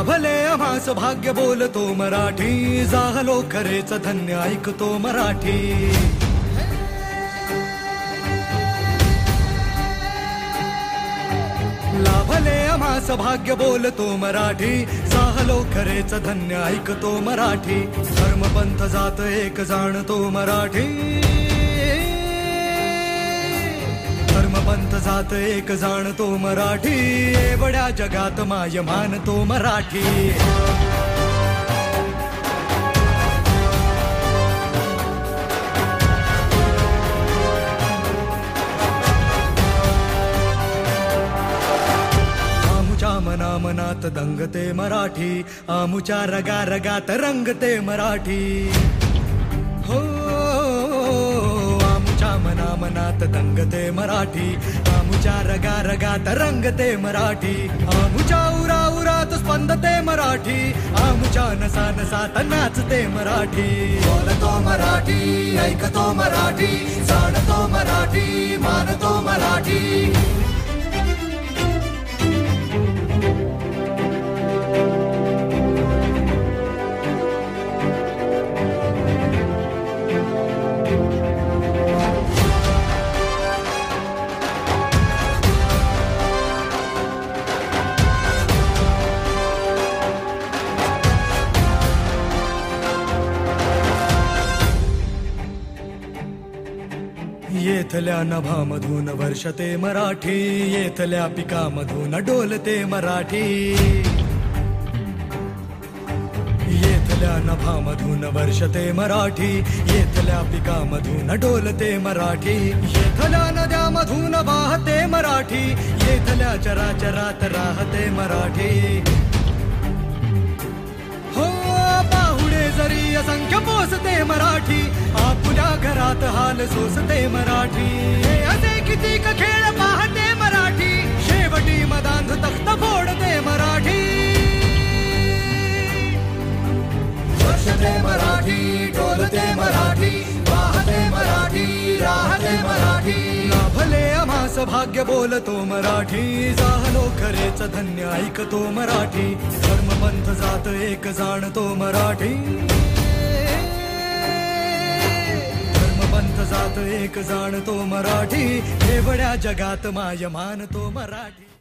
लाभले आम्हास भाग्य बोलतो मराठी, झालो खरेच धन्य ऐकतो मराठी। लाभले आम्हास भाग्य बोलतो मराठी, झालो खरेच धन्य ऐकतो मराठी। धर्मपंथ जात एक जाणतो मराठी, धर्मपंथ जात एक जाणतो मराठी। एवढ्या जगात माय मानतो मराठी। मना मनात दंगते मराठी, आमुच्या रगा रगात रंगते मराठी। हो आमुच्या मना मनात दंगते मराठी, आमुच्या रगा रगात रंगते मराठी। आमुच्या उरा उरात स्पंदते मराठी, आमुच्या नसा नसात नाचते मराठी। बोलतो मराठी, ऐकतो मराठी, जाणतो मराठी, मानतो मराठी। येथल्या नभामधून वर्षते मराठी, येथल्या पिकामधून डोलते मराठी। येथल्या नभामधून वर्षते मराठी, येथल्या पिकामधून डोलते मराठी। येथल्या नद्यामधून वाहते मराठी, येथल्या चराचरात राहते मराठी। हो पाहुणे जरी असंख्य पोसते मराठी, आपुल्या घरात हाल सोसते मराठी। असे कितीक खेळ पाहते मराठी, शेवटी मदांध तख्त फोडते मराठी। वर्षते मराठी, डोलते मराठी, वाहते मराठी, राहते मराठी। लाभले आम्हास भाग्य बोलतो मराठी, झालो खरेच धन्य ऐकतो मराठी। धर्मपंथ जात एक जाणतो मराठी, पंथ जात एक जाणतो मराठी। एवढ्या जगात माय मानतो मराठी।